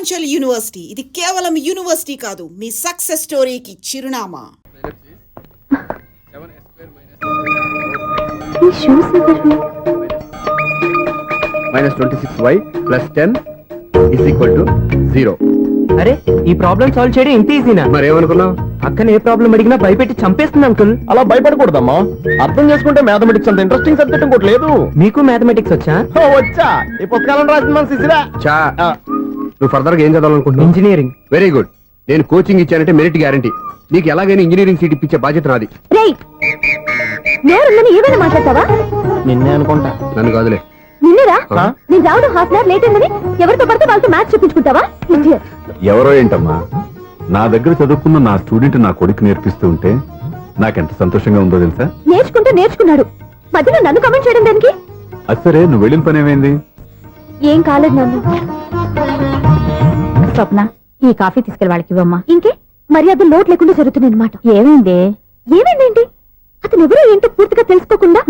Purvanchal university ఇది కేవలం university కాదు, మీ సక్సెస్ స్టోరీకి చిరునామా. -26y + 10 = 0. అరే ఈ ప్రాబ్లం సాల్వ్ చేయడం ఇంత ఈజీనా? మరేమనుకున్నావు? అక్కని ఏ ప్రాబ్లం అడిగినా భయపెట్టి చంపేస్తుంది అంకుల్. అలా భయపడకూడదమ్మా. అర్థం చేసుకుంటే మ్యాథమెటిక్స్ అంత ఇంట్రెస్టింగ్ సబ్జెక్ట్ ఇంకోటి లేదు. మీకు మ్యాథమెటిక్స్ వచ్చా? వచ్చా, ఈ పుస్తకాలను రాసింది మన శిశిరా. నువ్వు ఫర్దర్ గా ఏం చదవాలనుకుంటున్నావు? ఇంజనీరింగ్. Very good. నేను కోచింగ్ ఇచ్చానంటే మెరిట్ గ్యారంటీ. నీకు ఎలాగైనా ఇంజనీరింగ్ సీట్ ఇప్పించే బాధ్యత నాది. ఏమైనా మాట్లాడతావా? నిన్నే అనుకుంటా. నన్ను కాదులే. నిన్నరా? నేను రావడం హాఫ్ అన్ అవర్ లేట్ అయిందని ఎవరితో పడితే వాళ్ళతో మ్యాచ్ చూపించుకుంటావా? ఎవరో ఏంటమ్మా, నా దగ్గర చదువుకున్న నా స్టూడెంట్ నా కొడుకు నేర్పిస్తూ ఉంటే నాకెంత సంతోషంగా ఉందో తెలుసా? నేర్చుకున్నాడు. మధ్యలో నన్ను కమెంట్ చేయడం దానికి? అది సరే, నువ్వు వెళ్ళిన పని ఏమైంది? ఏం కాలేదు నాన్న. స్వప్న, ఈ కాఫీ తీసుకెళ్ళి వాళ్ళకి ఇవ్వమ్మా. ఇంకే మర్యాద లోటు లేకుండా జరుగుతుంది అనమాట. ఏమైందేంటి? అతను ఎవరో ఏంటో పూర్తిగా తెలుసుకోకుండా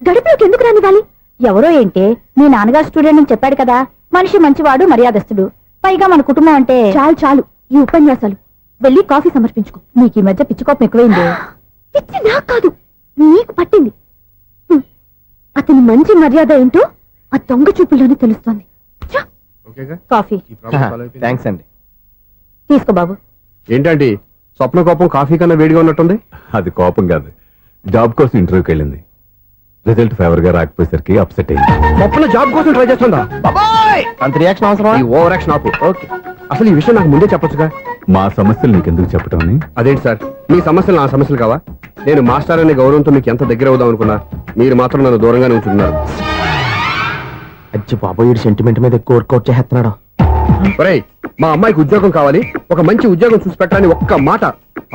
గడుపులోకి ఎందుకు రానివ్వాలి? ఎవరో ఏంటి, మీ నాన్నగారు స్టూడెంట్ అని చెప్పాడు కదా. మనిషి మంచివాడు, మర్యాదస్తుడు. పైగా మన కుటుంబం అంటే చాలు ఈ ఉపన్యాసాలు. వెళ్ళి కాఫీ సమర్పించుకో. నీకు ఈ మధ్య పిచ్చుకోపం ఎక్కువైంది. పిచ్చి నాకు కాదు, నీకు పట్టింది. అతని మంచి మర్యాద ఏంటో ఆ దొంగ చూపుల్లోనే తెలుస్తోంది. కాఫీ థ్యాంక్స్ అండి. తీసుకో బాబు. ఏంటంటే స్వప్న కోపం కాఫీ కన్నా వేడిగా ఉన్నట్టుంది? అది కోపం కాదు, జాబ్ కోసం ఇంటర్వ్యూకి వెళ్ళింది. రిజల్ట్ ఫేవర్ గా రాకపోయేసరికి అప్సెట్ అయింది. స్వప్న జాబ్ కోసం ట్రై చేస్తుందా? అంత రియాక్షన్ అవసరం? ఈ ఓవర్ యాక్షన్ ఆపు. ఓకే, అసలు ఈ విషయం నాకు ముందే చెప్పొచ్చుగా. మా సమస్యలు నీకెందుకు చెప్పటం అని. అదేంటి సార్, మీ సమస్యలు నా సమస్యలు కావా? నేను మాస్టర్ అనే గౌరవంతో మీకు ఎంత దగ్గర అవుదాం అనుకున్నా, మీరు మాత్రం నన్ను దూరంగానే ఉంటున్నారు. అచ్చి బాబు, ఈ సెంటిమెంట్ మీద ఎక్కువ వర్కౌట్ చేస్తున్నాడు. ఒరేయ్, మా అమ్మాయికి ఉద్యోగం కావాలి, ఒక మంచి ఉద్యోగం చూసి పెట్టాలని ఒక్క మాట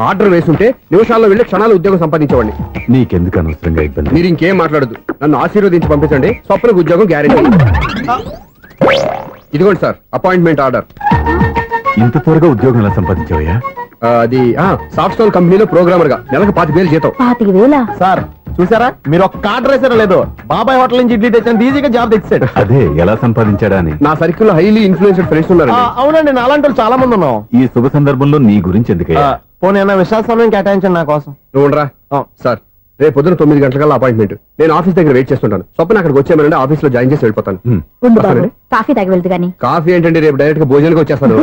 ఆర్డర్ వేసుంటే నిమిషాల్లో వెళ్ళి క్షణాలు ఉద్యోగం సంపాదించేవాడిని. నీకెందుకు అనవసరంగా ఇబ్బంది? మీరు ఇంకేం మాట్లాడదు, నన్ను ఆశీర్వదించి పంపించండి. స్వప్నకు ఉద్యోగం గ్యారెంటీ. ఇదిగోండి సార్, అపాయింట్మెంట్ ఆర్డర్. ఇంత త్వరగా ఉద్యోగం ఎలా సంపాదించావయ్యా? అది సాఫ్ట్వేర్ కంపెనీలో ప్రోగ్రామర్ గా నెలకు 25,000 జీతం. 25,000? సార్ చూసారా, మీరు ఒక్క కార్డు వేసారో లేదు, బాబాయ్ హోటల్ నుంచి ఇడ్లీ తెచ్చాను, ఈజీగా జాబ్ తెచ్చాడు. అదే ఎలా సంపాదించాడా అని. నా సర్కిల్ లో హైలీ ఇన్ఫ్లుయెన్స్డ్ ఫ్రెండ్స్ ఉన్నారు. అవునండి, నా అలాంటి వాళ్ళు చాలా మంది ఉన్నాం. ఈ శుభ సందర్భంలో నీ గురించి ఎందుకయ్యా? పోనీ అన్న విశాల సమయం కేటాయించండి నా కోసం. నువ్వు రా సార్, రేపు పొద్దున 9 గంటల అపాయింట్మెంట్. నేను ఆఫీస్ దగ్గర వెయిట్ చేస్తుంటాను. స్వప్న అక్కడికి వచ్చేయమనండి, ఆఫీస్ లో జాయిన్ చేసి వెళ్ళిపోతాను. కాఫీ తాగి వెళ్తు గానీ. కాఫీ ఏంటండి, రేపు డైరెక్ట్ గా భోజనానికి వచ్చేస్తాను.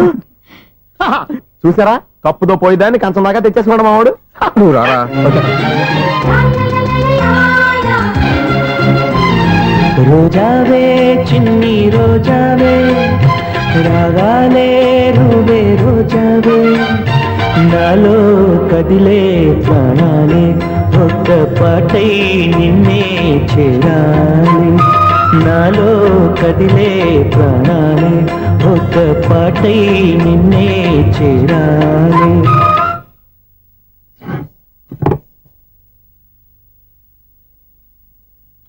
చూసారా, కప్పుతో పోయిదాన్ని కంచం దాకా తెచ్చేసుకోవడం మావాడు. నువ్వు రారా. రోజావే చిన్ని రోజావే, రాగాలే నువ్వే రోజావే, నాలో కదిలే ప్రాణాలే ఒక్క పాటై నిన్నే చేరాలి. నాలో కదిలే ప్రాణాలే ఒక్క పాటై నిన్నే చేరాలి.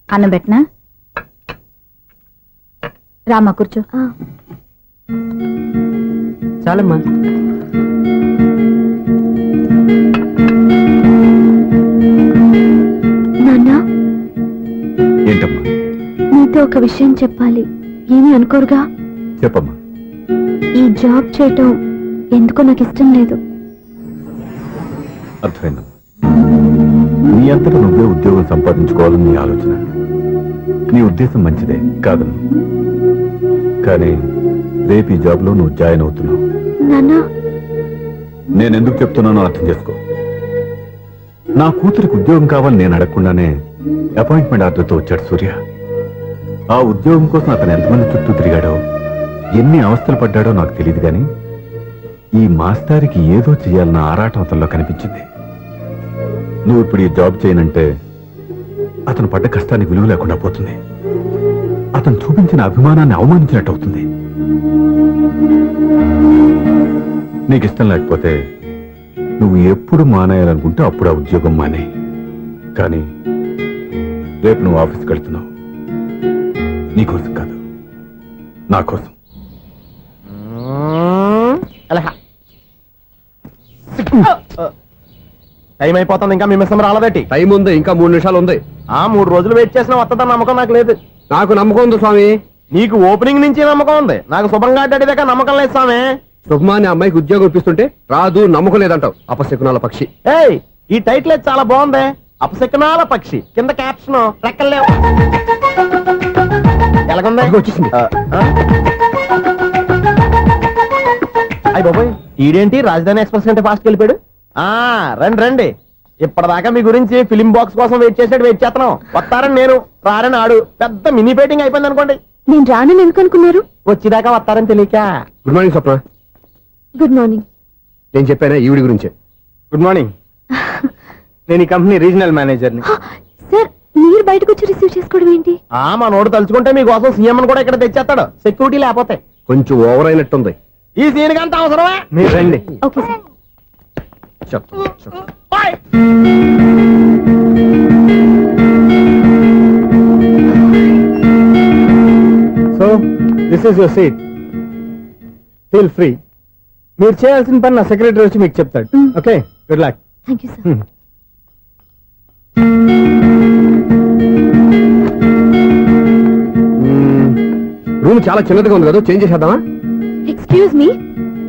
అన్నం పెట్టనా? రామా కూర్చో. చాలమ్మా. నాన్నా, ఏంటమ్మా? నీతో ఒక విషయం చెప్పాలి. ఏమీ అనుకోరుగా? చెప్పమ్మా. ఈ జాబ్ చేయటం ఎందుకో నాకు ఇష్టం లేదు. అర్థమైందమ్మా, నీ అంతటా నువ్వే ఉద్యోగం సంపాదించుకోవాలని నీ ఆలోచన. నీ ఉద్దేశం మంచిదే కాదను, కానీ రేపు ఈ జాబ్ లో నువ్వు జాయిన్ అవుతున్నావు. నాన్నా, నేనెందుకు చెప్తున్నానో అర్థం చేసుకో. నా కూతురికి ఉద్యోగం కావాలని నేను అడగకుండానే అపాయింట్మెంట్ ఆర్డర్తో వచ్చాడు సూర్య. ఆ ఉద్యోగం కోసం అతను ఎంతమంది చుట్టూ తిరిగాడో, ఎన్ని అవస్థలు పడ్డాడో నాకు తెలియదు, కానీ ఈ మాస్టారికి ఏదో చేయాలన్న ఆరాటం అతనిలో కనిపించింది. నువ్వు ఇప్పుడు ఈ జాబ్ చేయనంటే అతను పడ్డ కష్టానికి విలువ లేకుండా పోతుంది. అతను చూపించిన అభిమానాన్ని అవమానించినట్టు అవుతుంది. నీకు ఇష్టం లేకపోతే నువ్వు ఎప్పుడు మానేయాలనుకుంటే అప్పుడు ఆ ఉద్యోగం మానే. కానీ రేపు నువ్వు ఆఫీస్కి వెళ్తున్నావు, నీకోసం కాదు, నా కోసం. టైం అయిపోతుంది, ఇంకా మీ మిస్సం రాలేదటి. టైం ఉంది, ఇంకా 3 నిమిషాలు ఉంది. 3 రోజులు వెయిట్ చేసిన వస్తుందని నమ్మకం నాకు లేదు. నాకు నమ్మకం ఉంది స్వామి. నీకు ఓపెనింగ్ నుంచి నమ్మకం ఉంది, నాకు శుభంగా అడ్డాక నమ్మకం లేదు స్వామి. శుభమాని అమ్మాయికి ఉద్యోగం ఇప్పిస్తుంటే రాదు, నమ్మకం లేదంటావు. అపశకునాల పక్షి. ఏయ్, ఈ టైటిల్ అయితే చాలా బాగుంది. అపశకునాల పక్షి, కింద క్యాప్షన్ రెక్కలేవు. ఎలాగుంది? అదిగో వచ్చేసింది. అయ్యి బాబోయ్, ఈడేంటి రాజధాని ఎక్స్ప్రెస్ కంటే ఫాస్ట్ వెళ్ళిపోయాడు. రండి రండి, ఇప్పటిదాకా మీ గురించి ఫిలిం బాక్స్ కోసం వెయిట్ చేస్తున్నాం. వస్తారని నేను, రారని ఆడు. పెద్ద మినీ పేటింగ్ అయిపోయింది అనుకోండి. నేను రానని ఎందుకు అనుకున్నారు? వచ్చిదాకా వస్తారని తెలియక. Good morning Swapna. Good morning. నేను చెప్పానా ఈవిడి గురించే. Good morning. నేను ఈ కంపెనీ రీజనల్ మేనేజర్ని. సార్, మీరు బయటకు వచ్చి రిసీవ్ చేసుకోవడం ఏంటి? మా నోడు తలుచుకుంటే మీకోసం సీఎం కూడా ఇక్కడ తెచ్చేస్తాడు, సెక్యూరిటీ లేకపోతే. కొంచెం ఓవర్ అయినట్టుంది. ఈ సీన్ కంత అవసరమా? మీరు రండి. Okay sir. చెప్తా. So this is your seat. Feel free. మీరు చేయాల్సిన పని నా సెక్రటరీ వచ్చి మీకు చెప్తాడు. Okay, good luck. Thank you sir. Room చాలా చిన్నదిగా ఉంది కదా, చేంజ్ చేసేద్దామా? ఎక్స్క్యూజ్ మీ,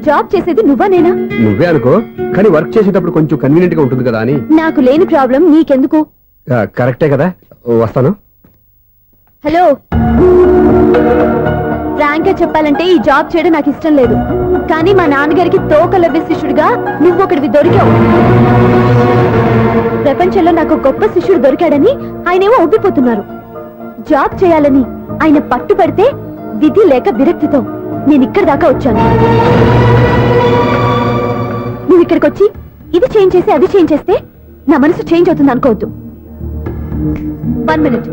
జాబ్ చేసేది నువ్వా నేనా? నువ్వే అనుకో, కానీ వర్క్ చేసేటప్పుడు కొంచెం కన్వీనియంట్ గా ఉంటుంది కదా అని. నాకు లేని ప్రాబ్లం నీకెందుకు? కరెక్టే కదా, వస్తాను. హలో, ఫ్రాంక్ గా చెప్పాలంటే ఈ జాబ్ చేయడం నాకు ఇష్టం లేదు. కానీ మా నాన్నగారికి తోకలవ్వే శిష్యుడిగా నువ్వు ఒకటివి దొరికావు. ప్రపంచంలో నాకు గొప్ప శిష్యుడు దొరికాడని ఆయనేమో ఒప్పిపోతున్నారు. జాబ్ చేయాలని ఆయన పట్టుబడితే విధి లేక విరక్తితో నేను ఇక్కడి దాకా వచ్చాను. నువ్వు ఇక్కడికి వచ్చి ఇది చేంజ్ చేసి అది చేంజ్ చేస్తే నా మనసు చేంజ్ అవుతుంది అనుకోవద్దు. 1 మినిట్.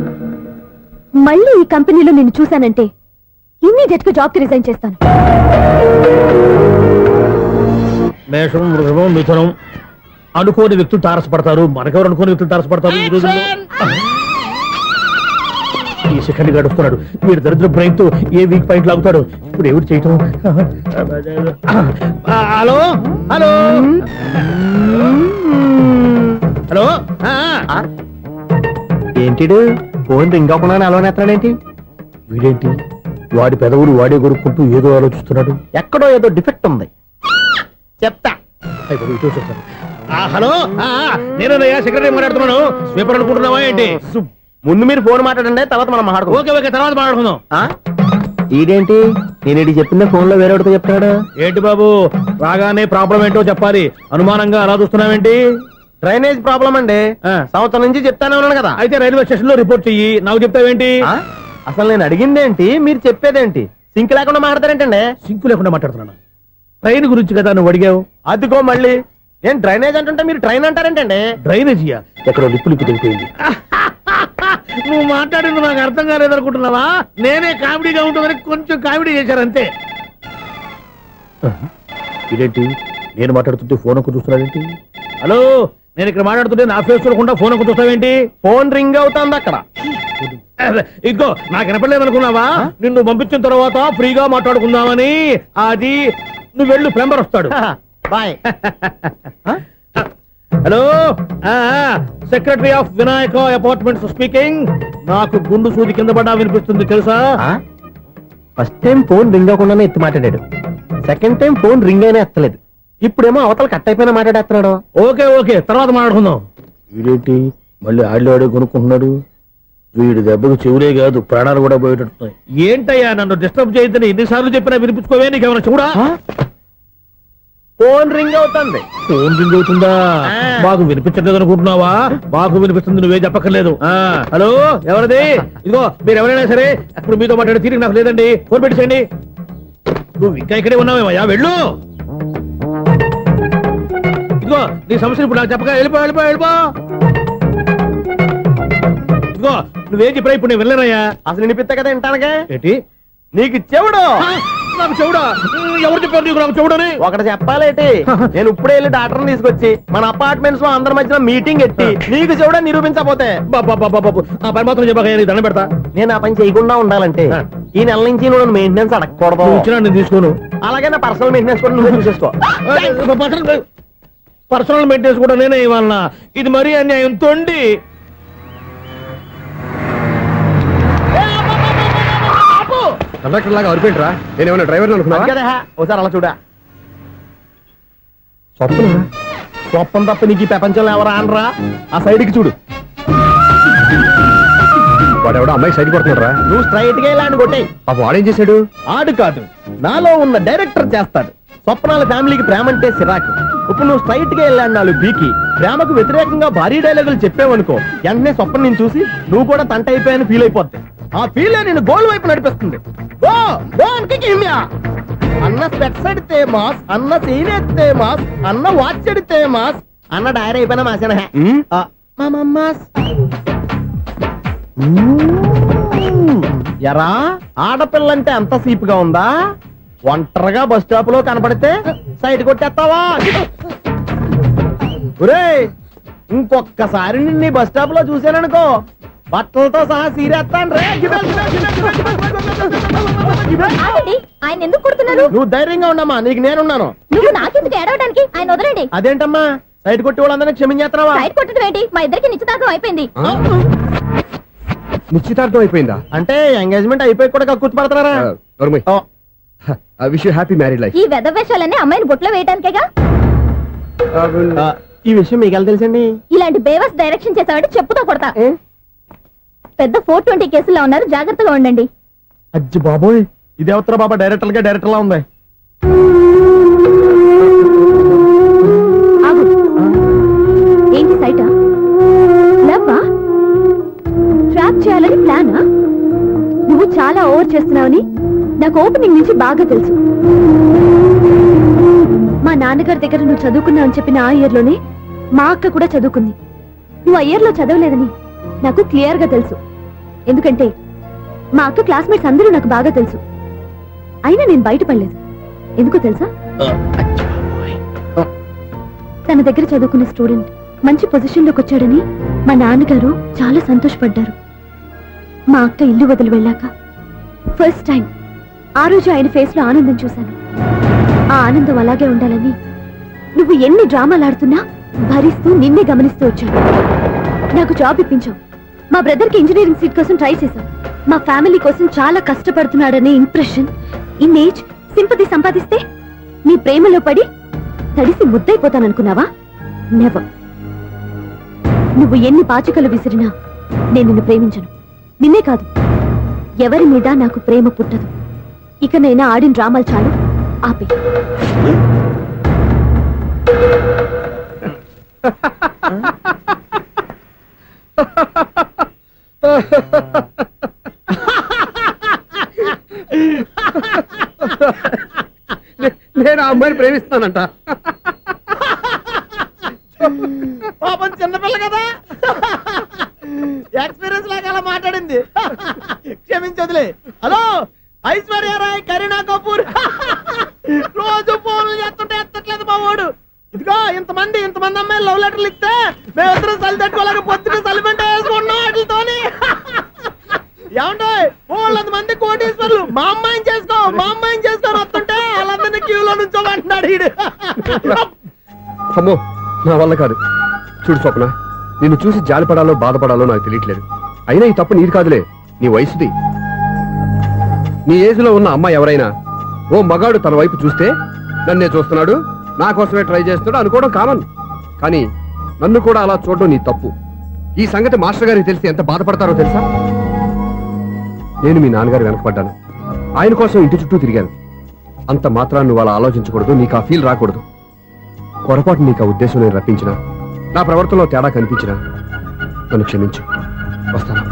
మళ్ళీ ఈ కంపెనీలో నేను చూశానంటే ఇమ్మీడియట్ గా జాబ్ కి రిజైన్ చేస్తాను. మేషం, వృషభం, మిథునం. అనుకోని వ్యక్తులు తారసపడతారు. మనకెవరు అనుకోని వ్యక్తులు తారసపడతారు ఈ రోజుల్లో? ఈ సెకండ్ గడుస్తున్నాడు. వీడు దరిద్ర బ్రెయిన్ తో ఏ వీక్ పాయింట్ లాగుతాడు. ఇప్పుడు ఎవరు చేయటం? Hello hello hello. ఏంటిడు ఫోన్ రింగ్ అవ్వకుండా అలవనేస్తాడేంటి? వీడేంటి వాడి పెదవులు వాడే కొరుక్కుంటూ ఏదో ఆలోచిస్తున్నాడు. ఎక్కడో ఏదో డిఫెక్ట్ ఉంది, చెప్తా. అయిపోయి ఇటు వచ్చేస్తాను. హలో, నేనయ్యా సెక్రటరీ మాట్లాడుతున్నాను. స్వీపర్ అనుకుంటున్నావా ఏంటి? ముందు మీరు ఫోన్ మాట్లాడండి, తర్వాత మనం మాట్లాడుకో. ఓకే ఓకే, తర్వాత మాట్లాడుకుందాం. ఈడేంటి నేను ఇది చెప్పిందే ఫోన్ లో వేరే చెప్తాడు. ఏంటి బాబు, రాగానే ప్రాబ్లం ఏంటో చెప్పాలి. అనుమానంగా అలా చూస్తున్నావేంటి? డ్రైనేజ్ ప్రాబ్లం అండి. సంవత్సరం నుంచి చెప్తానే ఉన్నాను కదా. అయితే రైల్వే స్టేషన్ లో రిపోర్ట్ చెయ్యి. నాకు చెప్తావేంటి? అసలు నేను అడిగిందేంటి, మీరు చెప్పేదేంటి? సింక్ లేకుండా మాట్లాడతారేంటండి? సింకు లేకుండా మాట్లాడుతున్నాను. ట్రైన్ గురించి కదా నువ్వు అడిగావు. అదిగో మళ్ళీ నేను డ్రైనేజ్ అంటుంటే మీరు ట్రైన్ అంటారేంటండి? డ్రైనేజీయా? ఎక్కడో లిప్పు తెగిపోయింది. నువ్వు మాట్లాడింది నాకు అర్థం కాలేదనుకుంటున్నావా? నేనే కామెడీగా ఉంటుందని కొంచెం కామెడీ చేశారంతే. ఇదేంటి నేను మాట్లాడుతుంటే ఫోన్ ఒక్క చూస్తున్నాడేంటి? హలో, నేను ఇక్కడ మాట్లాడుతుంటే నా ఫేస్ చూడకుండా ఫోన్ ఒక్క చూస్తావేంటి? ఫోన్ రింగ్ అవుతుంది అక్కడ. ఇదిగో నాకు వినపడలేదు అనుకున్నావా? నిన్ను పంపించిన తర్వాత ఫ్రీగా మాట్లాడుకుందామని. అది నువ్వు వెళ్ళు, ప్లంబర్ వస్తాడు. Bye. Hello, secretary of Vinayaka apartments speaking. నాకు గుండు సూది కింద పడ్డా వినిపిస్తుంది తెలుసా? ఫస్ట్ టైం ఫోన్ రింగ్ అవ్వకుండానే ఎత్తి మాట్లాడాడు. సెకండ్ టైం ఫోన్ రింగ్ అయినా ఎత్తలేదు. ఇప్పుడేమో అవతల కట్ అయిపోయినా మాట్లాడేస్తున్నాడు. ఓకే ఓకే, తర్వాత మాట్లాడుకుందాం. వీడేంటి మళ్ళీ ఆడే కొనుక్కుంటున్నాడు? వీడి దెబ్బకు చెవులే కాదు ప్రాణాలు కూడా పోయేటట్టున్నాయి. ఏంటయ్యా నన్ను డిస్టర్బ్ చేయొద్దని ఎన్నిసార్లు చెప్పినా వినిపించుకోవే? నీకేమైనా చూడా? ఫోన్ రింగ్ అవుతుంది. ఫోన్ రింగ్ అవుతుందా? మాకు వినిపించట్లేదు అనుకుంటున్నావా? మాకు వినిపిస్తుంది, నువ్వే చెప్పక్కర్లేదు. హలో, ఎవరిది? ఇదిగో మీరు ఎవరైనా సరే ఇప్పుడు మీతో మాట్లాడే తీరిక నాకు లేదండి. ఫోన్ పెట్టేసేయండి. నువ్వు ఇంకా ఇక్కడే ఉన్నావేమయ్యా, వెళ్ళు. ఇదిగో నీ సమస్యలు ఇప్పుడు నాకు చెప్పక వెళ్ళిపో వెళ్ళిపో వెళ్ళిపో. ఇదిగో నువ్వేం చెప్పరా ఇప్పుడు నేను వెళ్ళానయ్యా. అసలు వినిపిస్తా కదా వింటానగా. ఏంటి నీకు చెవుడు? నాకు చెవుడా? ఎవరు చెప్పారు నీకు నాకు చెవుడని? ఒకటి చెప్పాలేటి, నేను ఇప్పుడే వెళ్ళి డాక్టర్ని తీసుకొచ్చి మన అపార్ట్మెంట్స్ లో అందరి మధ్యన మీటింగ్ ఎట్టి నీకు చెవుడా నిరూపించకపోతే బాబు ఆ పని మాత్రం చెప్పక నీకు దండం పెడతా. నేను ఆ పని చేయకుండా ఉండాలంటే ఈ నెల నుంచి నువ్వు మెయింటెనెన్స్ అడగకూడదు. ఇచ్చినా నేను తీసుకోను. అలాగే నా పర్సనల్ మెయింటెనెన్స్ కూడా నువ్వే చూసేసుకో. పర్సనల్ మెయింటెనెన్స్ కూడా నేనే ఇవ్వాలన్నా? ఇది మరీ అన్యాయం తొండి. కండక్టర్ లాగా అరిపోయింట్రా నేను ఏమైనా డ్రైవర్ అనుకున్నా కదా ఒకసారి అలా చూడా స్వప్న స్వప్పం తప్ప నీకు ఈ ప్రపంచంలో ఎవరా అనరా ఆ సైడ్కి చూడు వాడెవడో అమ్మాయి సైడ్ కొడుతున్నారా నువ్వు స్ట్రైట్ గా ఇలా కొట్టాయి పాప వాడేం చేశాడు ఆడు కాదు నాలో ఉన్న డైరెక్టర్ చేస్తాడు స్వప్నాల ఫ్యామిలీకి ప్రేమ అంటే సిరాకు ఇప్పుడు నువ్వు స్ట్రైట్ గా వెళ్ళాడు నాలుగు బీకి ప్రేమకు వ్యతిరేకంగా భారీ డైలాగులు చెప్పావనుకో వెంటనే స్వప్న నేను చూసి నువ్వు కూడా తంట అయిపోయాని ఫీల్ అయిపోద్ది ఆ ఫీల్ నేను గోల్ వైపు నడిపిస్తుంది గో గో అంకికి హిమ్యా అన్న స్పెట్స్ అడితే మాస్ అన్న సీన్ ఎత్తే మాస్ అన్న వాచ్ అడితే మాస్ అన్న డైరీ అయిపోయినా మాసేన మాస్ ఎరా ఆడపిల్లంటే అంత సీప్ గా ఉందా ఒంటరిగా బస్ స్టాప్ లో కనపడితే సైడ్ కొట్టేస్తావా ఒరేయ్ ఇంకొక్కసారి నిన్ను బస్ స్టాప్ లో చూసాననుకో బట్టలతో సహా సీరేస్తాను రే ఆగండి, ఆయన ఎందుకు కొడుతున్నారు? నువ్వు ధైర్యంగా ఉండమ్మా నీకు నేనున్నాను నువ్వు నాకెందుకు ఏడవడానికి? ఆయన వదలండి. అదేంటమ్మా సైడ్ కొట్టి వాళ్ళందరినీ క్షమించేస్తున్నావా సైడ్ కొట్టడం ఏంటి? మా ఇద్దరికి నిశ్చితార్థం అయిపోయింది. నిశ్చితార్థం అయిపోయిందా అంటే ఎంగేజ్మెంట్ అయిపోయి కూడా కక్కుర్తి పడుతున్నారా wish you happy married life ఈ వెధవేషాలన్నీ అమ్మాయిని బుట్లో వేయడానికేగా. ఈ విషయం మీకు ఎలా తెలుసండి ఇలాంటి బేవస్ డైరెక్షన్ చేసావంటే చెప్పుతో కొడతా. పెద్ద 420 కేసుల్లో ఉన్నారు, జాగ్రత్తగా ఉండండి. అజ్జి బాబోయ్ ఇది ఎవరు బాబా డైరెక్టర్ గా డైరెక్టర్ లా ఉంది ఆగు. ఏంటి సైటా? లవ్వా? ట్రాప్ చేయాలని ప్లానా? నువ్వు చాలా ఓవర్ చేస్తున్నావని నాకు ఓపెనింగ్ నుంచి బాగా తెలుసు. మా నాన్నగారి దగ్గర నువ్వు చదువుకున్నావు అని చెప్పిన ఆ ఇయర్ లోనే మా అక్క కూడా చదువుకుంది. నువ్వు ఆ ఇయర్ లో చదవలేదని నాకు క్లియర్ గా తెలుసు. ఎందుకంటే మా అక్క క్లాస్మేట్స్ అందరూ నాకు బాగా తెలుసు. అయినా నేను బయటపడలేదు. ఎందుకో తెలుసా? తన దగ్గర చదువుకున్న స్టూడెంట్ మంచి పొజిషన్ లోకి వచ్చాడని మా నాన్నగారు చాలా సంతోషపడ్డారు. మా అక్క ఇల్లు వదిలి వెళ్ళాక ఫస్ట్ టైం ఆ రోజు ఆయన ఫేస్ లో ఆనందం చూశాను. ఆ ఆనందం అలాగే ఉండాలని నువ్వు ఎన్ని డ్రామాలు ఆడుతున్నా భరిస్తూ నిన్నే గమనిస్తూ వచ్చాను. నాకు జాబ్ ఇప్పించావు. మా బ్రదర్ కి ఇంజనీరింగ్ సీట్ కోసం ట్రై చేశాం. మా ఫ్యామిలీ కోసం చాలా కష్టపడుతున్నాడనే ఇంప్రెషన్, ఇమేజ్, సింపతి సంపాదిస్తే నీ ప్రేమలో పడి తడిసి ముద్దైపోతాననుకున్నావా? నెవర్. నువ్వు ఎన్ని పాచికలు విసిరినా నేను నిన్ను ప్రేమించను. నిన్నే కాదు, ఎవరి మీద నాకు ప్రేమ పుట్టదు. ఇక నేను ఆడిన డ్రామాలు చాలు, ఆపే. నేను ఆ అమ్మాయిని ప్రేమిస్తానంట. పాపం చిన్నపిల్ల కదా ఎక్స్పీరియన్స్ లాగా అలా మాట్లాడింది. క్షమించదులే. హలో ఐశ్వర్య రాయ్, కరీనా కపూర్ రోజు ఫోన్లు చేస్తుంటే ఎత్తట్లేదు మా వాడు. ఇదిగో ఇంతమంది అమ్మాయిలు లవ్ లెటర్లు ఇస్తే మేమిద్దరం చలి తట్టుకోలేక పొద్దున సలిమెంట్ వేసుకున్నాం వాటితోని. ఏమంటే వాళ్ళంతమంది కోటీశ్వర్లు మా అమ్మాయిని చేసుకొని వస్తుంటే వాళ్ళందరినీ క్యూలో నుంచోమంటున్నాడు వీడు. అమ్మో నా వల్ల కాదు. చూడు స్వప్న, నిన్ను చూసి జాలిపడాలో బాధపడాలో నాకు తెలియట్లేదు. అయినా ఈ తప్పు నీది కాదులే, నీ వయసుది. నీ ఏజ్ లో ఉన్న అమ్మాయి ఎవరైనా ఓ మగాడు తన వైపు చూస్తే నన్నే చూస్తున్నాడు, నా కోసమే ట్రై చేస్తున్నాడు అనుకోవడం కామన్. కానీ నన్ను కూడా అలా చూడడం నీ తప్పు. ఈ సంగతి మాస్టర్ గారికి తెలిసి ఎంత బాధపడతారో తెలుసా? నేను మీ నాన్నగారు వెనకపడ్డాను, ఆయన కోసం ఇంటి చుట్టూ తిరిగాను. అంత మాత్రాన్ని నువ్వు అలా ఆలోచించకూడదు, నీకు ఆ ఫీల్ రాకూడదు. పొరపాటు నీకు ఆ ఉద్దేశం నేను రప్పించిన, నా ప్రవర్తనలో తేడా కనిపించినా నన్ను క్షమించు. వస్తాను.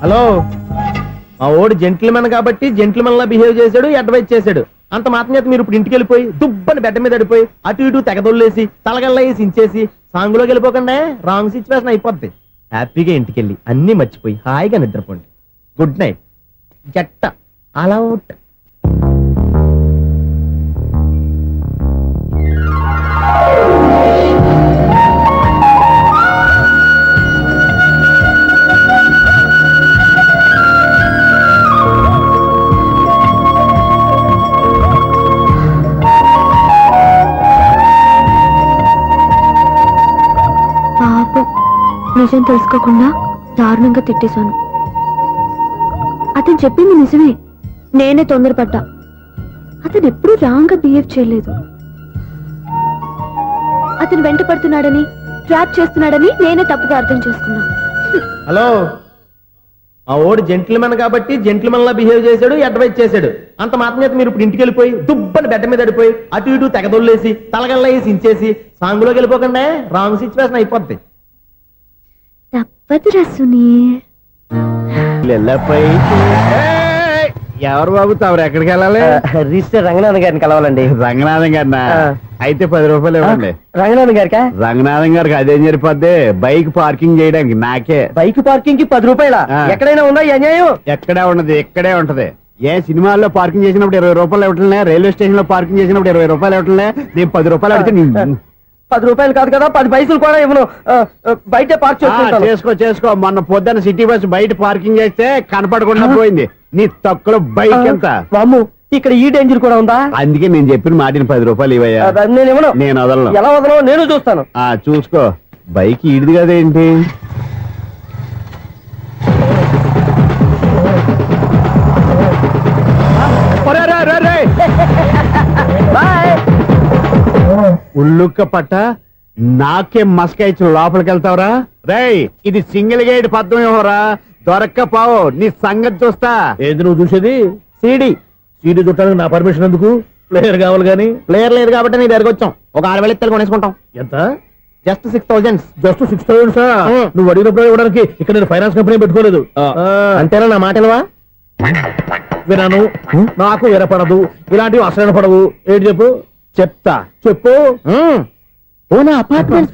హలో, మా ఓడి జెంటిల్మెన్ కాబట్టి జెంటిల్మెన్ లా బిహేవ్ చేశాడు, అడ్వైజ్ చేశాడు. అంత మాత్రం చేత మీరు ఇప్పుడు ఇంటికి వెళ్ళిపోయి దుబ్బని బెడ్ మీద పడిపోయి అటు ఇటు తెగదొల్లేసి తలగల్లా వేసి ఇంచేసి సాంగులోకి వెళ్ళిపోకుండా రాంగ్ సిచ్యువేషన్ అయిపోద్ది. హ్యాపీగా ఇంటికి వెళ్ళి అన్ని మర్చిపోయి హాయిగా నిద్రపోండి. Good night. జట్ట అలా అవుట్. పాపం, నిజం తెలుసుకోకుండా దారుణంగా తిట్టేశాను. అతను చెప్పింది నిజమే, నేనే తొందరపడ్డా. అతను ఎప్పుడూ రాంగ్ గా బిహేవ్ చేయలేదు. అతను వెంట పడుతున్నాడని, ట్రాప్ చేస్తున్నాడని నేనే తప్పుగా అర్థం చేసుకున్నా. హలో, మా ఓడి జెంటిల్మెన్ కాబట్టి జెంటిల్మెన్ లా బిహేవ్ చేశాడు, అడ్వైజ్ చేశాడు. అంత మాత్రం చేత మీరు ఇప్పుడు ఇంటికి వెళ్ళిపోయి దుబ్బని బెడ్ మీద పడిపోయి అటు ఇటు తెగదొల్లేసి తలగల్లా వేసి ఇంచేసి సాంగులోకి వెళ్ళిపోకుండా రాంగ్ సిచ్యువేషన్ అయిపోద్ది. తప్పదురా సునీల్. ఎవరు బాబు తమరు ఎక్కడికి వెళ్ళాలి? రిజిస్టర్ రంగనాథ్ గారిని కలవాలండి. రంగనాథం గారినా? అయితే 10 రూపాయలు ఇవ్వండి. రంగనాథ్ గారికా? రంగనాథం గారికి అదేం సరిపోద్ది, బైక్ పార్కింగ్ చేయడానికి నాకే. బైక్ పార్కింగ్ కి 10 రూపాయల? ఎక్కడైనా ఉందా ఈ అన్యాయం? ఎక్కడే ఉండదు, ఇక్కడే ఉంటది. ఏ సినిమాల్లో పార్కింగ్ చేసినప్పుడు 20 రూపాయలు ఇవ్వట్లే, రైల్వే స్టేషన్ లో పార్కింగ్ చేసినప్పుడు 20 రూపాయలు ఇవ్వట్లే, నేను 10 రూపాయలు అడిగితే 10 రూపాయలు కాదు కదా, 10 పైసలు కూడా ఇవ్వను. బయట పార్క్ చేసుకుంటాను. చేసుకో. మొన్న పొద్దున్న సిటీ బస్ బయట పార్కింగ్ చేస్తే కనపడకుండా పోయింది. నీ తక్కువ బైక్ ఎంత? వామ్ము, ఇక్కడ ఈ డేంజర్ కూడా ఉందా? అందుకే నేను చెప్పిన మాటిని 10 రూపాయలు ఇవ్వయ్యా. నేను ఇవ్వను. నేను వదలను. ఎలా వదలను నేను చూస్తాను. చూసుకో. బైక్ ఈడిది కదేంటి? ఉల్లుక్క పట్ట నాకే మస్క ఇచ్చి లోపలికి వెళ్తావురా? రేయ్, ఇది సింగిల్ గేట్ పద్మం ఇవ్వరా, దొరక్కపోవు నీ సంగతి చూస్తా. ఏది నువ్వు చూసేది? సీడీ చుట్టానికి నా పర్మిషన్ ఎందుకు? ప్లేయర్ కావాలి గానీ. ప్లేయర్ లేదు కాబట్టి నీ దగ్గరకు వచ్చాం. ఒక 6,000 ఇత్తలు కొనేసుకుంటాం. ఎంత? జస్ట్ 6,000. జస్ట్ 6,000? నువ్వు అడిగినప్పుడు ఇవ్వడానికి ఇక్కడ నేను ఫైనాన్స్ కంపెనీ పెట్టుకోలేదు. అంతేనా నా మాటలవా? వినాను, నాకు వినపడదు, ఇలాంటివి అసలు వినపడవు. ఏంటి చెప్పు? చెప్తా. చెప్పు. అపార్ట్మెంట్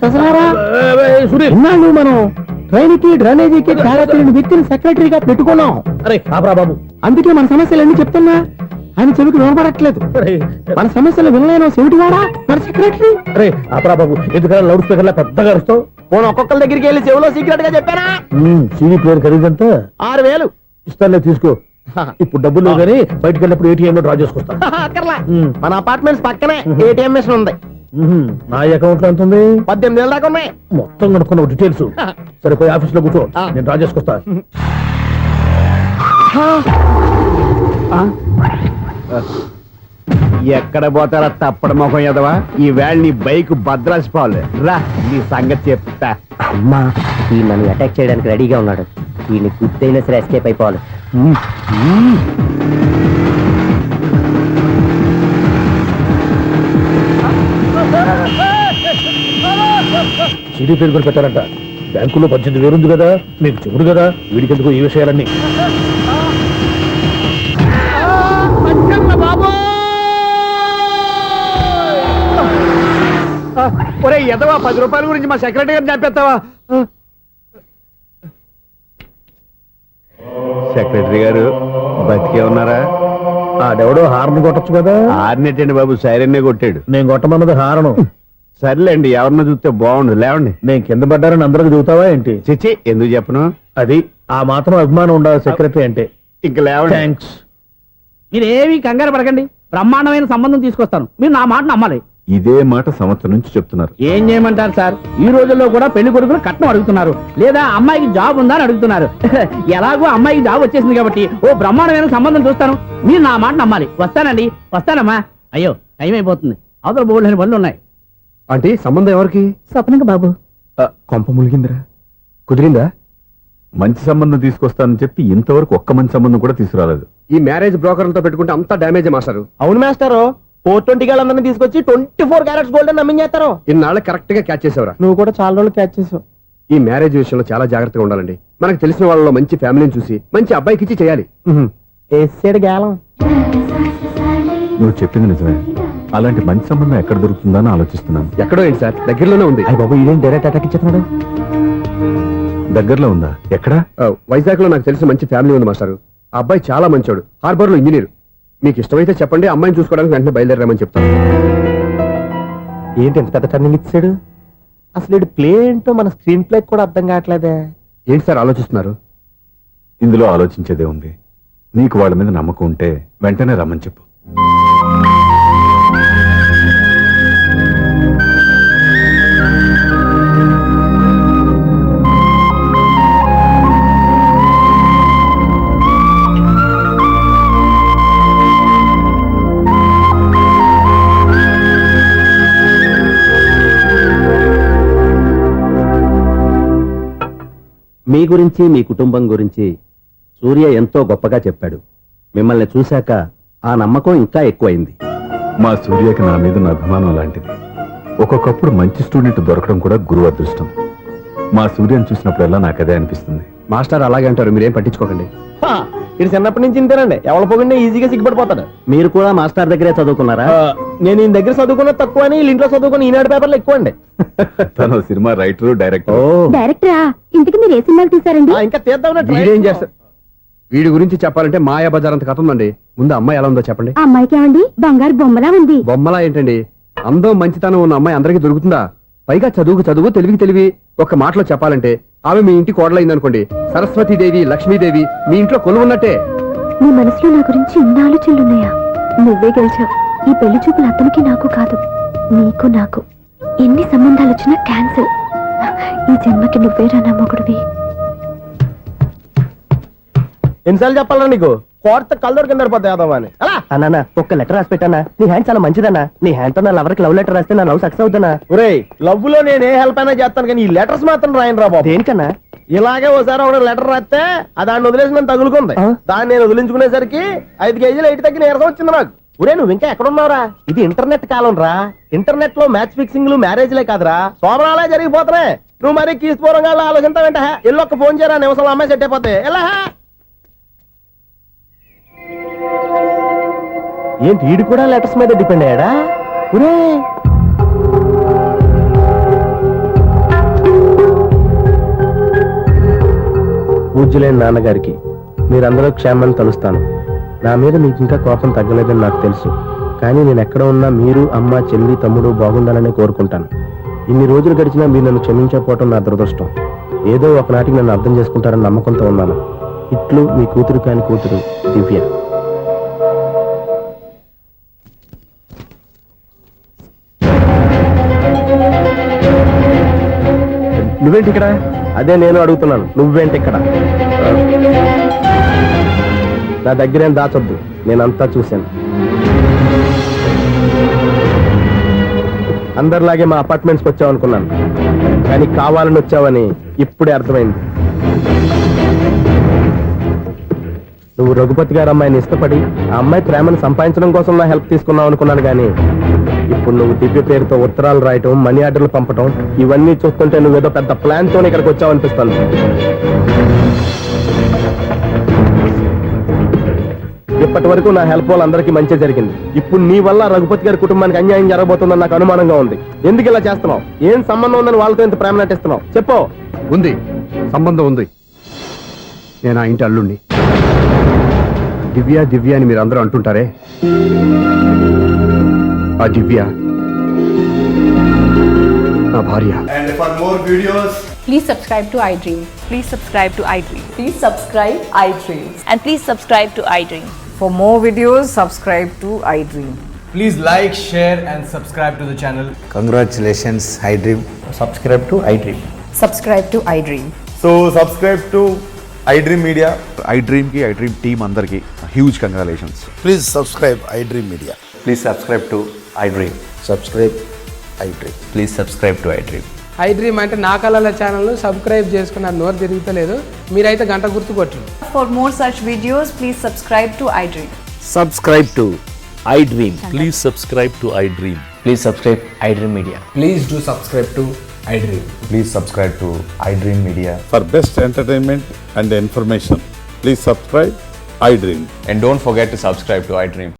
సునీల్, మనం ట్రైన్కి డ్రైనేజీకి తేడా వ్యక్తిని సెక్రటరీగా పెట్టుకున్నాం. అరే ఆపరా బాబు. అందుకే మన సమస్యలన్నీ చెప్తున్నా. ఆయన చెవికి వినపడట్లేదు. మన సమస్యలు వినలేను చెవిటివాడా మన సెక్రటరీ. అరే ఆపరా బాబు, ఎందుకన్నా లౌడ్ స్పీకర్ లా పెద్దగా అరుస్తావు? పోను ఒక్కొక్కరి దగ్గరికి వెళ్ళి చెవిలో సీక్రెట్ గా చెప్పానా? CD player ఖరీదంతా 6,000. ఇస్తానులే, తీసుకో. ఇప్పుడు డబ్బులు లేవు కానీ బయటకు వెళ్ళినప్పుడు ఏటీఎం లో డ్రా చేసుకొస్తా. అక్కర్లా, మన అపార్ట్మెంట్స్ పక్కనే ఏటీఎం మిషన్ ఉంది. నా అకౌంట్ లో ఎంత ఉంది? 18,000 దాకా ఉన్నాయి. మొత్తం కనుక్కున్న డీటెయిల్స్. సరిపోయి ఆఫీస్ లో కూర్చో, నేను డ్రా చేసుకొస్తా. ఎక్కడ పోతారా తప్పడ మొహం ఎదవా? ఈ వేళ నీ బైక్ భద్రాసి పోవాలి. రా, నీ సంగతి చెప్తా. అమ్మా, ఈ నన్ను అటాక్ చేయడానికి రెడీగా ఉన్నాడు. ఈయన గుద్దైనా సరే ఎస్కేప్ అయిపోవాలి. సీడీ పేరు కూడా పెట్టారంట. బ్యాంకులో 18,000 ఉంది కదా, మీకు చెబుడు కదా, వీడికి ఎందుకు ఈ విషయాలన్నీ? ఒరే ఎదవా, 10 రూపాయల గురించి మా సెక్రటరీ గారిని చంపేస్తావా? సెక్రటరీ గారు బతికే ఉన్నారా? ఆడెవడో హార్న్ కొట్టచ్చు కదా. ఆరినట్టండి బాబు, సైరన్నే కొట్టాడు. నేను కొట్టమన్నది హారను. సర్లేండి, ఎవరన్నా చూస్తే బాగుండు. లేవండి. నేను కింద పడ్డారని అందరికి చూతావా ఏంటి? చిచ్చి, ఎందుకు చెప్పను? అది ఆ మాత్రం అభిమానం ఉండాలి సెక్రటరీ అంటే. ఇంక లేవండి. థ్యాంక్స్. మీరేమి కంగారు పడకండి, బ్రహ్మాండమైన సంబంధం తీసుకొస్తాను. మీరు నా మాట నమ్మాలి. ఇదే మాట సంవత్సరం నుంచి చెప్తున్నారు. ఏం చేయమంటారు సార్, ఈ రోజుల్లో కూడా పెళ్లి కొడుకులు కట్నం అడుగుతున్నారు, లేదా అమ్మాయికి జాబ్ ఉందా అని అడుగుతున్నారు. ఎలాగో అమ్మాయికి జాబ్ వచ్చేసింది కాబట్టి ఓ బ్రహ్మాండమైన సంబంధం చూస్తాను. మీరు నా మాట నమ్మాలి. వస్తానండి, వస్తానమ్మా. అయ్యో టైం అయిపోతుంది, అవతల బోర్డు పనులు ఉన్నాయి. అంటే సంబంధం ఎవరికి? స్వప్నకు బాబు. కొంప ములిగిందిరా. కుదిరిందా? మంచి సంబంధం తీసుకొస్తానని చెప్పి ఇంతవరకు ఒక్క మంచి సంబంధం కూడా తీసుకురాలేదు. ఈ మ్యారేజ్ బ్రోకర్లతో పెట్టుకుంటే అంతా డ్యామేజ్ మాస్టారు. అవును మాస్టారు, 420 గాళ్ళందరినీ తీసుకొచ్చి 24 క్యారెట్స్ గోల్డ్ అని నమ్మించేస్తారు. ఇన్నాళ్ళు కరెక్ట్ గా క్యాచ్ చేసావురా. నువ్వు కూడా చాలా రోజులు క్యాచ్ చేసావు. ఈ మ్యారేజ్ విషయంలో చాలా జాగ్రత్తగా ఉండాలండి. మనకు తెలిసిన వాళ్ళలో మంచి ఫ్యామిలీని చూసి మంచి అబ్బాయికి ఇచ్చి చేయాలి. వేసాడు గాలం. నువ్వు చెప్పింది నిజమే. అలాంటి మంచి సంబంధం ఎక్కడ దొరుకుతుందని ఆలోచిస్తున్నాను. ఎక్కడో ఏంటి సార్, దగ్గరలోనే ఉంది. అయ్య బాబు, ఇదేం డైరెక్ట్ అటాక్ ఇచ్చేస్తున్నాడు. దగ్గరలో ఉందా? ఎక్కడ? వైజాగ్ లో నాకు తెలిసిన మంచి ఫ్యామిలీ ఉంది మాస్టారు. ఆ అబ్బాయి చాలా మంచోడు, హార్బర్ లో ఇంజనీర్. మీకు ఇష్టమైతే చెప్పండి, అమ్మాయిని చూసుకోవడానికి వెంటనే బయలుదేరామని చెప్తాను. ఏంటి ఎంత పెద్ద టర్నింగ్ ఇచ్చాడు? అసలు ఇటు ప్లే ఏంటో మన స్క్రీన్ ప్లే కూడా అర్థం కావట్లేదే. ఏంటి సార్ ఆలోచిస్తున్నారు? ఇందులో ఆలోచించేదే ఉంది. నీకు వాళ్ళ మీద నమ్మకం ఉంటే వెంటనే రమ్మని చెప్పు. మీ గురించి మీ కుటుంబం గురించి సూర్య ఎంతో గొప్పగా చెప్పాడు. మిమ్మల్ని చూశాక ఆ నమ్మకం ఇంకా ఎక్కువైంది. మా సూర్యకి నా మీద ఉన్న అభిమానం లాంటిది. ఒక్కొక్కప్పుడు మంచి స్టూడెంట్ దొరకడం కూడా గురువు అదృష్టం. మా సూర్యని చూసినప్పుడల్లా నాకు అదే అనిపిస్తుంది. మాస్టర్ అలాగే అంటారు, మీరేం పట్టించుకోకండి. ఇది చిన్నప్పటి నుంచి ఇంతేనండి, ఎవరి పోకుండా ఈజీగా సిగ్గుపడిపోతాడు. మీరు కూడా మాస్టర్ దగ్గరే చదువుకున్నారా? నేను ఈయన దగ్గర చదువుకున్న తక్కువ అని వీళ్ళ ఇంట్లో చదువుకున్న ఈనాడు పేపర్లు ఎక్కువ అండి. తను సినిమా రైటరు, డైరెక్టర్. డైరెక్టరా? ఇంతకు మీరు ఏ సినిమాలు తీసారండి? ఇంకా తీద్దామని వీడేం చేస్తారు? వీడి గురించి చెప్పాలంటే మాయా బజార్ అంత కథ ఉందండి. ముందు అమ్మాయి ఎలా ఉందో చెప్పండి. ఆ అమ్మాయికి ఏమండి బంగారు బొమ్మలా ఉంది. బొమ్మలా ఏంటండి, అందం మంచితనం ఉన్న అమ్మాయి అందరికీ దొరుకుతుందా? పైగా చదువుకు చదువు, తెలివికి తెలివి. ఒక్క మాటలో చెప్పాలంటే ఆమె మీ ఇంటి కోడలైందనుకోండి, సరస్వతీదేవి, లక్ష్మీదేవి మీ ఇంట్లో కొలువు ఉన్నట్టే. నీ మనసులో నా గురించి ఇన్ని ఆలోచనలున్నాయా? నువ్వే గెలిచావు. ఈ పెళ్లి చూపులు అతనికి నాకు కాదు, నీకు నాకు. ఎన్ని సంబంధాలు వచ్చినా క్యాన్సిల్. ఈ జన్మకి నువ్వేరా నా మొగుడివి. ఎన్నిసార్లు చెప్పాలరా నీకు? కోర్త కళ్ళోడు కింద పడిపోతాయి యాదవ్ అని. అన్నా ఒక్క లెటర్ రాసి పెట్టానా? నీ హ్యాండ్ చాలా మంచిదన్నా. నీ హ్యాండ్ తో నా లవర్ కి లవ్ లెటర్ రాస్తే నా లవ్ సక్సెస్ అవుతానా? ఒరేయ్, లవ్ లో నేను ఏ హెల్ప్ అయినా చేస్తాను, కానీ ఈ లెటర్స్ మాత్రం రాయను రా బాబు. దేనికన్నా? ఇలాగే ఒకసారి ఒక లెటర్ రాస్తే దాన్ని వదిలేసి నన్ను తగులుకుంది. దాన్ని నేను వదిలించుకునేసరికి 5 కేజీలు ఎయిట్ తగ్గి నీరసం వచ్చింది నాకు. ఒరే, నువ్వు ఇంకా ఎక్కడున్నావురా? ఇది ఇంటర్నెట్ కాలం రా. ఇంటర్నెట్ లో మ్యాచ్ ఫిక్సింగ్లు, మ్యారేజ్లే కాదురా, శోభనాలే జరిగిపోతున్నాయి. నువ్వు మరి కీస్పూరంగా ఆలోచించావంటే ఎల్లొక్క ఫోన్ చేయరా, నిమిషంలో అమ్మాయి సెట్ అయిపోతే ఎలా? ఏంటి వీడు కూడా లెటర్స్ మీద డిపెండ్ అయ్యాడా? ఒరే, పూజ్యులైన నాన్నగారికి మీరందరూ క్షేమాన్ని తలుస్తాను. నా మీద మీకు ఇంకా కోపం తగ్గలేదని నాకు తెలుసు, కానీ నేను ఎక్కడ ఉన్నా మీరు, అమ్మ, చెల్లి, తమ్ముడు బాగుండాలని కోరుకుంటాను. ఇన్ని రోజులు గడిచినా మీరు నన్ను క్షమించకపోవటం నా దురదృష్టం. ఏదో ఒకనాటికి నన్ను అర్థం చేసుకుంటారని నమ్మకంతో ఉన్నాను. ఇట్లు మీ కూతురు కాని కూతురు దివ్య. నువ్వేంటి ఇక్కడ? అదే నేను అడుగుతున్నాను, నువ్వేంటి ఇక్కడ? నా దగ్గరేం దాచొద్దు, నేనంతా చూశాను. అందరిలాగే మా అపార్ట్మెంట్స్కి వచ్చావు అనుకున్నాను, కానీ కావాలని వచ్చావని ఇప్పుడే అర్థమైంది. నువ్వు రఘుపతి గారు అమ్మాయిని ఇష్టపడి ఆ అమ్మాయి ప్రేమను సంపాదించడం కోసం నా హెల్ప్ తీసుకున్నావు అనుకున్నాను, కానీ ఇప్పుడు నువ్వు దివ్య పేరుతో ఉత్తరాలు రాయటం, మనీ ఆర్డర్లు పంపటం, ఇవన్నీ చూస్తుంటే నువ్వేదో పెద్ద ప్లాన్ తో ఇక్కడికి వచ్చావు అనిపిస్తుంది. ఇప్పటి వరకు నా హెల్ప్ వాళ్ళందరికీ మంచి జరిగింది. ఇప్పుడు నీ వల్ల రఘుపతి గారి కుటుంబానికి అన్యాయం జరగబోతుందని నాకు అనుమానంగా ఉంది. ఎందుకు ఇలా చేస్తున్నావు? ఏం సంబంధం ఉందని వాళ్ళతో ఇంత ప్రేమ నటిస్తున్నావు? చెప్పు. ఉంది, సంబంధం ఉంది. నేను ఆ ఇంటి అల్లుణ్ణి. దివ్య దివ్య అని మీరు అందరూ అంటుంటారే, ఆ దివ్య నా భార్య. And for more videos, please subscribe to iDream. Please subscribe to iDream. Please subscribe iDream. And please subscribe to iDream. For more videos, subscribe to iDream. please like, share and subscribe to the channel. Congratulations, iDream. Subscribe to iDream. Subscribe to iDream. So subscribe to iDream Media. iDream కి, iDream team అందరికి huge congratulations. Please subscribe iDream Media. Please subscribe to iDream. Subscribe iDream. Please subscribe to iDream. iDream అంటే నా కళల channel subscribe చేసుకున్న నోరు తిరుగుతలేదు. మీరైతే గంట గుర్తు కొట్టండి. For more such videos, please subscribe to iDream. Subscribe to iDream. Please subscribe to iDream. Please subscribe iDream Media. Please do subscribe to iDream. Please subscribe to iDream Media. For best entertainment and information, please subscribe iDream. And don't forget to subscribe to iDream.